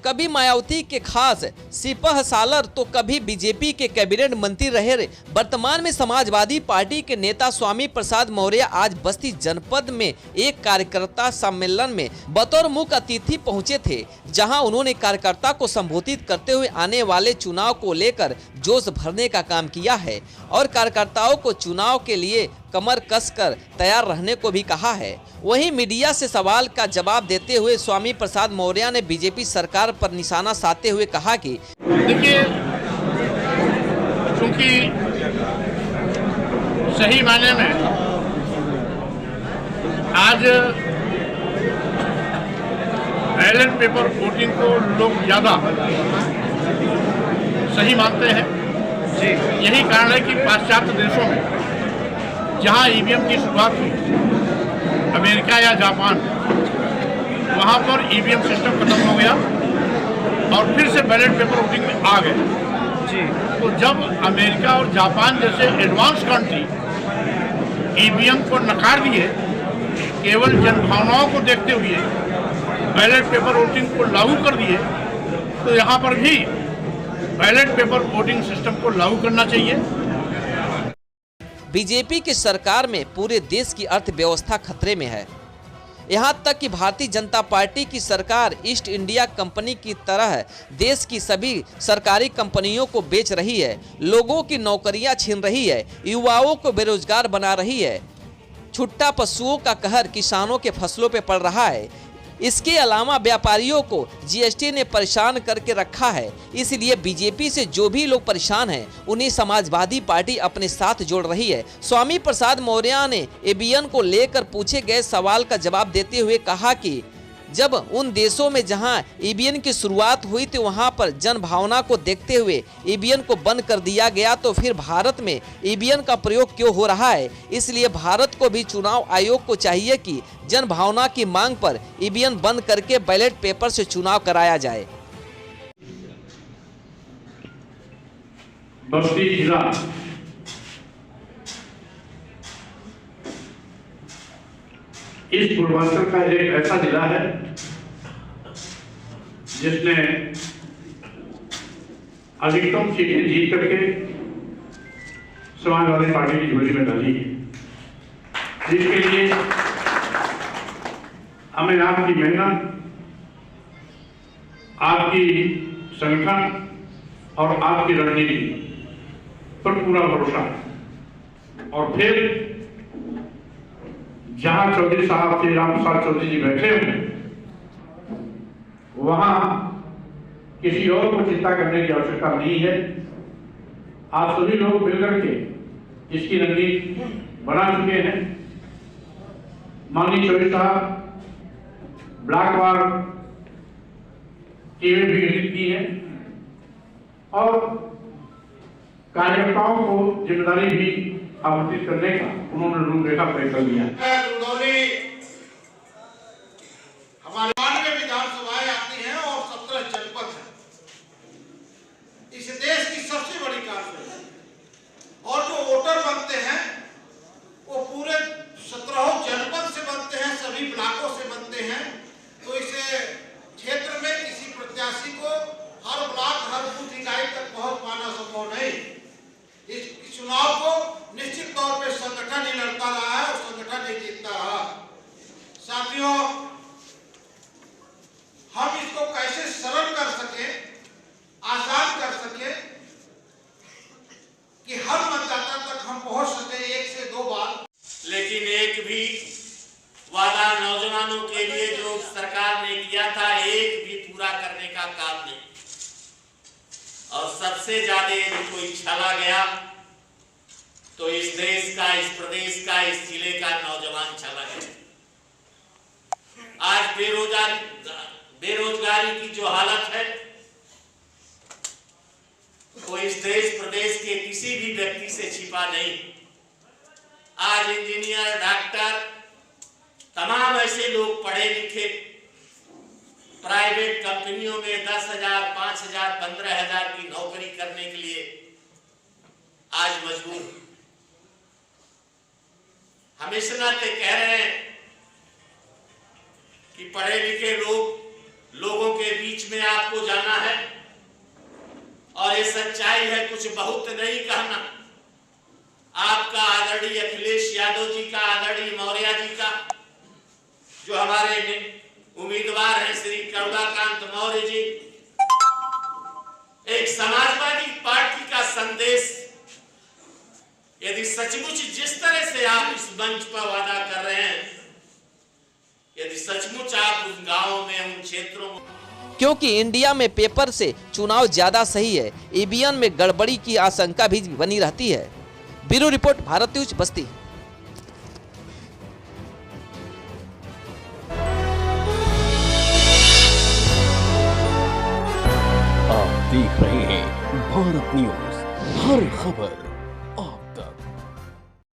कभी मायावती के खास सिपह सालर तो कभी बीजेपी के कैबिनेट मंत्री रहे। वर्तमान में समाजवादी पार्टी के नेता स्वामी प्रसाद मौर्य आज बस्ती जनपद में एक कार्यकर्ता सम्मेलन में बतौर मुख्य अतिथि पहुंचे थे, जहां उन्होंने कार्यकर्ता को संबोधित करते हुए आने वाले चुनाव को लेकर जोश भरने का काम किया है और कार्यकर्ताओं को चुनाव के लिए कमर कसकर तैयार रहने को भी कहा है। वहीं मीडिया से सवाल का जवाब देते हुए स्वामी प्रसाद मौर्य ने बीजेपी सरकार पर निशाना साधते हुए कहा कि देखिए, क्योंकि सही मायने में आज बैलेट पेपर वोटिंग को लोग ज़्यादा सही मानते हैं। यही कारण है कि पाश्चात्य देशों में जहां ईवीएम की शुरुआत हुई, अमेरिका या जापान, वहां पर ईवीएम सिस्टम खत्म हो गया और फिर से बैलेट पेपर वोटिंग में आ गए। तो जब अमेरिका और जापान जैसे एडवांस कंट्री ईवीएम को नकार दिए, केवल जनभावनाओं को देखते हुए बैलेट पेपर वोटिंग को लागू कर दिए, तो यहाँ पर भी बैलेट पेपर वोटिंग सिस्टम को लागू करना चाहिए। बीजेपी की सरकार में पूरे देश की अर्थव्यवस्था खतरे में है। यहाँ तक कि भारतीय जनता पार्टी की सरकार ईस्ट इंडिया कंपनी की तरह देश की सभी सरकारी कंपनियों को बेच रही है, लोगों की नौकरियां छीन रही है, युवाओं को बेरोजगार बना रही है। छुट्टा पशुओं का कहर किसानों के फसलों पे पड़ रहा है। इसके अलावा व्यापारियों को जीएसटी ने परेशान करके रखा है। इसलिए बीजेपी से जो भी लोग परेशान हैं, उन्हें समाजवादी पार्टी अपने साथ जोड़ रही है। स्वामी प्रसाद मौर्य ने ईवीएम को लेकर पूछे गए सवाल का जवाब देते हुए कहा कि जब उन देशों में जहां ईवीएम की शुरुआत हुई थी, वहां पर जन भावना को देखते हुए ईवीएम को बंद कर दिया गया, तो फिर भारत में ईवीएम का प्रयोग क्यों हो रहा है? इसलिए भारत को भी चुनाव आयोग को चाहिए कि जन भावना की मांग पर ईवीएम बंद करके बैलेट पेपर से चुनाव कराया जाए। बस्ती जिला इस पूर्वांचल का एक ऐसा जिला है जिसने अधिकतम सीटें जीत करके समाजवादी पार्टी की झोली में डाली है, जिसके लिए हमें आपकी मेहनत, आपकी संगठन और आपकी रणनीति पर पूरा भरोसा है। और फिर जहां चौधरी साहब श्री राम प्रसाद चौधरी जी बैठे हुए, वहां किसी और को चिंता करने की आवश्यकता नहीं है। आप सभी लोग मिलकर के इसकी रणनीति बना चुके हैं। माननीय चौधरी साहब ब्लॉक वार टीमें भी गठित की है और कार्यकर्ताओं को जिम्मेदारी भी आवंटित करने का उन्होंने रूपरेखा तय कर दिया है। हमारे 92 विधानसभाएं आती हैं और 17 जनपद हैं। इस देश की सबसे बड़ी कार्य और जो वोटर बनते हैं वो पूरे 17 जनपद से बनते हैं, सभी ब्लॉकों से बनते हैं। तो इस क्षेत्र में किसी प्रत्याशी को हर ब्लॉक, हर बूथ इकाई तक पहुंच पाना संभव नहीं। इस चुनाव को निश्चित तौर पे संगठन ही लड़ता रहा है और संगठन ही जीतता रहा। साथियों, हम इसको कैसे सरल कर सके, आसान कर सके कि हर मतदाता तक हम पहुंच सके 1 से 2 बार। लेकिन एक भी वादा नौजवानों के लिए जो सरकार ने किया था, एक भी पूरा करने का काम नहीं। और सबसे ज्यादा यदि कोई छला गया तो इस देश का, इस प्रदेश का, इस जिले का नौजवान छला गया। आज बेरोजगारी की जो हालत है, वो इस देश प्रदेश के किसी भी व्यक्ति से छिपा नहीं। आज इंजीनियर, डॉक्टर, तमाम ऐसे लोग पढ़े लिखे प्राइवेट कंपनियों में 10,000, 5,000, 15,000 की नौकरी करने के लिए आज मजबूर। हम इस नाते कह रहे हैं कि पढ़े लिखे लोग लोगों के बीच में आपको जाना है और ये सच्चाई है, कुछ बहुत नहीं कहना। आपका आदरणीय अखिलेश यादव जी का, आदरणीय मौर्य जी का, जो हमारे उम्मीदवार हैं श्री करुणाकांत मौर्य जी, एक समाजवादी पार्टी का संदेश यदि सचमुच जिस तरह से आप इस मंच पर वादा कर रहे हैं, यदि सचमुच आप उन गांवों में, उन क्षेत्रों में, क्योंकि इंडिया में पेपर से चुनाव ज्यादा सही है, ईवीएम में गड़बड़ी की आशंका भी बनी रहती है। ब्यूरो रिपोर्ट, भारत न्यूज, बस्ती। आप देख रहे हैं भारत न्यूज, हर खबर